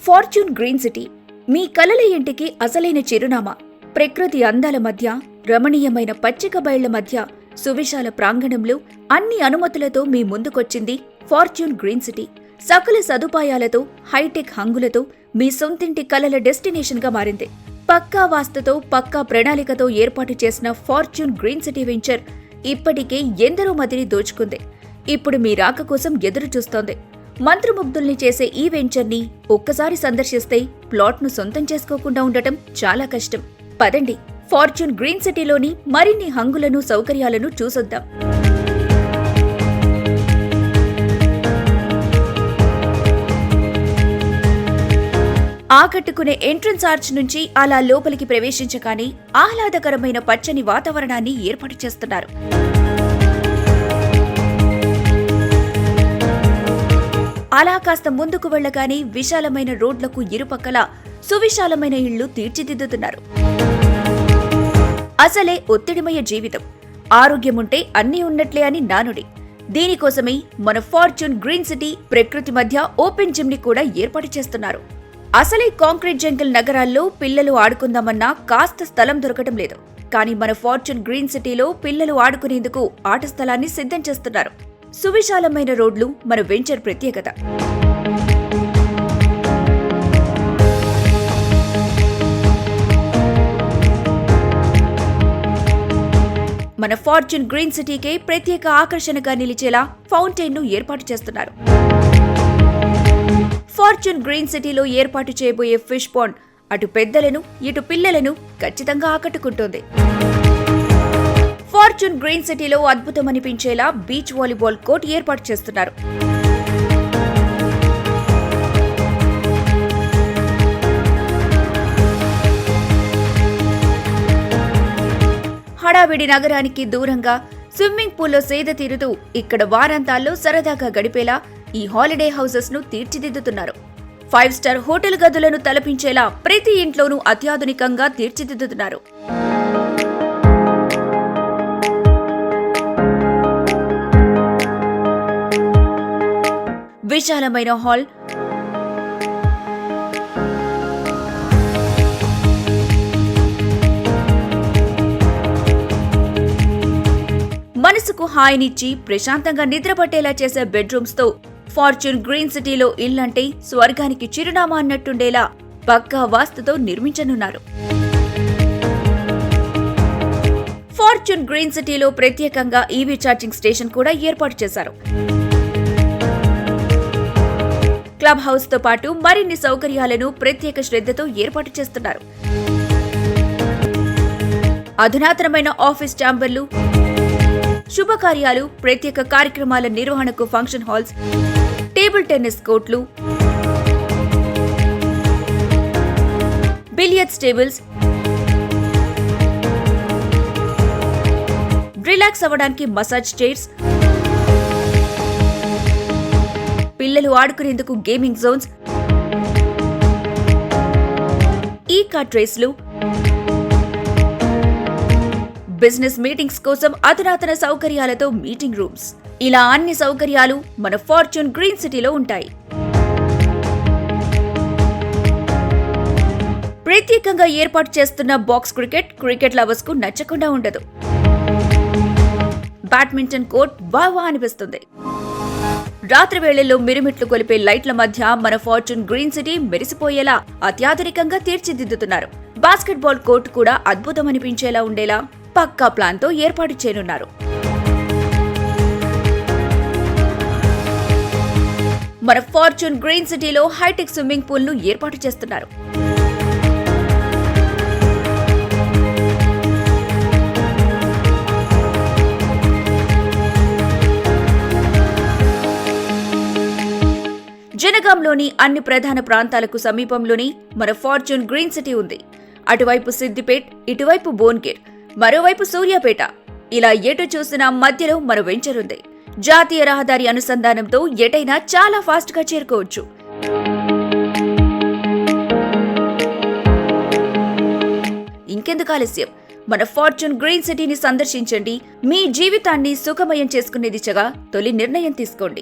Fortune Green city మీ కలల ఇంటికి అసలైన చిరునామా. ప్రకృతి అందాల మధ్య, రమణీయమైన పచ్చిక బయళ్ల మధ్య, సువిశాల ప్రాంగణంలో అన్ని అనుమతులతో మీ ముందుకొచ్చింది ఫార్చ్యూన్ గ్రీన్ సిటీ. సకల సదుపాయాలతో, హైటెక్ హంగులతో మీ సొంతింటి కలల డెస్టినేషన్గా మారింది. పక్కా వాస్తుతో, పక్కా ప్రణాళికతో ఏర్పాటు చేసిన ఫార్చ్యూన్ గ్రీన్ సిటీ వెంచర్ ఇప్పటికే ఎందరో మదిని దోచుకుంది. ఇప్పుడు మీ రాక కోసం ఎదురు చూస్తోంది. మంత్రముగ్ధుల్ని చేసే ఈ వెంచర్ని ఒక్కసారి సందర్శిస్తే ప్లాట్ను సొంతం చేసుకోకుండా ఉండటం చాలా కష్టం. పదండి, ఫార్చ్యూన్ గ్రీన్ సిటీలోని మరిన్ని హంగులను, సౌకర్యాలను చూసొద్దాం. ఆకట్టుకునే ఎంట్రన్స్ ఆర్చ్ నుంచి అలా లోపలికి ప్రవేశించగానే ఆహ్లాదకరమైన పచ్చని వాతావరణాన్ని ఏర్పాటు చేస్తున్నారు. అలా కాస్త ముందుకు వెళ్లగానే విశాలమైన రోడ్లకు ఇరుపక్కల సువిశాలమైన ఇళ్లు తీర్చిదిద్దుతున్నారు. అసలే ఒత్తిడిమయ జీవితం, ఆరోగ్యముంటే అన్నీ ఉన్నట్లే అని నానుడి. దీనికోసమే మన ఫార్చ్యూన్ గ్రీన్ సిటీ ప్రకృతి మధ్య ఓపెన్ జిమ్ ని కూడా ఏర్పాటు చేస్తున్నారు. అసలే కాంక్రీట్ జంగిల్ నగరాల్లో పిల్లలు ఆడుకుందామన్నా కాస్త స్థలం దొరకటం లేదు. కానీ మన ఫార్చ్యూన్ గ్రీన్ సిటీలో పిల్లలు ఆడుకునేందుకు ఆట స్థలాన్ని సిద్ధం చేస్తున్నారు. సువిశాలమైన రోడ్లు మన వెంచర్ ప్రత్యేకత. మన ఫార్చ్యూన్ గ్రీన్ సిటీకే ప్రత్యేక ఆకర్షణగా నిలిచేలా ఫౌంటైన్ ను ఏర్పాటు చేస్తున్నారు. ఫార్చ్యూన్ గ్రీన్ సిటీలో ఏర్పాటు చేయబోయే ఫిష్ పాండ్ అటు పెద్దలను, ఇటు పిల్లలను ఖచ్చితంగా ఆకట్టుకుంటోంది. ఫార్చ్యూన్ గ్రీన్ సిటీలో అద్భుతమనిపించేలా బీచ్ వాలీబాల్ కోర్ట్ ఏర్పాటు చేస్తున్నారు. హడావిడి నగరానికి దూరంగా స్విమ్మింగ్ పూల్లో సేద తీరుతూ ఇక్కడ వారాంతాల్లో సరదాగా గడిపేలా ఈ హాలిడే హౌసెస్ ను తీర్చిదిద్దుతున్నారు. 5 స్టార్ హోటల్ గదులను తలపించేలా ప్రతి ఇంట్లోనూ అత్యాధునికంగా తీర్చిదిద్దుతున్నారు. విశాలమైన హాల్, మనసుకు హాయినిచ్చి ప్రశాంతంగా నిద్రపట్టేలా చేసే బెడ్రూమ్స్ తో ఫార్చ్యూన్ గ్రీన్ సిటీలో ఇల్లంటే స్వర్గానికి చిరునామా అన్నట్టుండేలా పక్కా వాస్తుతో నిర్మించనున్నారు. ఫార్చ్యూన్ గ్రీన్ సిటీలో ప్రత్యేకంగా ఈవీ ఛార్జింగ్ స్టేషన్ కూడా ఏర్పాటు చేశారు. క్లబ్ హౌస్ తో పాటు మరిన్ని సౌకర్యాలను ప్రత్యేక శ్రద్ధతో ఏర్పాటు చేస్తున్నారు. అధునాతనమైన ఆఫీస్ ఛాంబర్లు, శుభకార్యాలు, ప్రత్యేక కార్యక్రమాల నిర్వహణకు ఫంక్షన్ హాల్స్, టేబుల్ టెన్నిస్ కోర్టులు, బిలియర్డ్స్ టేబుల్స్, రిలాక్స్ అవ్వడానికి మసాజ్ చైర్స్, పిల్లలు ఆడుకునేందుకు గేమింగ్ జోన్స్, ఈ కార్ ట్రేస్లు, బిజినెస్ మీటింగ్స్ కోసం అధునాతన సౌకర్యాలతో మీటింగ్ రూమ్స్, ఇలా అన్ని సౌకర్యాలు మన ఫార్చ్యూన్ గ్రీన్ సిటీలో ఉంటాయి. ప్రత్యేకంగా ఏర్పాటు చేస్తున్న బాక్స్ క్రికెట్ లవర్స్ కు నచ్చకుండా ఉండదు. బ్యాడ్మింటన్ కోర్ట్ వావా అనిపిస్తుంది. రాత్రి వేళల్లో మిరుమిట్లు కొలిపే లైట్ల మధ్య మన ఫార్చ్యూన్ గ్రీన్ సిటీ మెరిసిపోయేలా అత్యాధునికంగా తీర్చిదిద్దుతున్నారు. బాస్కెట్బాల్ కోర్టు కూడా అద్భుతమనిపించేలా ఉండేలా పక్కా ప్లాన్ తో ఏర్పాటు చేయనున్నారు. మన ఫార్చ్యూన్ గ్రీన్ సిటీలో హైటెక్ స్విమ్మింగ్ పూల్ ను ఏర్పాటు చేస్తున్నారు. జనగాంలోని అన్ని ప్రధాన ప్రాంతాలకు సమీపంలోని మన ఫార్చ్యూన్ గ్రీన్ సిటీ ఉంది. అటువైపు సిద్దిపేట్, ఇటువైపు భువనగిర్, మరోవైపు సూర్యాపేట, ఇలా ఎటు చూసినా మధ్యలో మన వెంచర్ ఉంది. జాతీయ రహదారి అనుసంధానంతో ఎటైనా చాలా ఫాస్ట్ గా చేరుకోవచ్చు. ఇంకెందుకు ఆలస్యం, మన ఫార్చ్యూన్ గ్రీన్ సిటీని సందర్శించండి. మీ జీవితాన్ని సుఖమయం చేసుకునే దిశగా తొలి నిర్ణయం తీసుకోండి.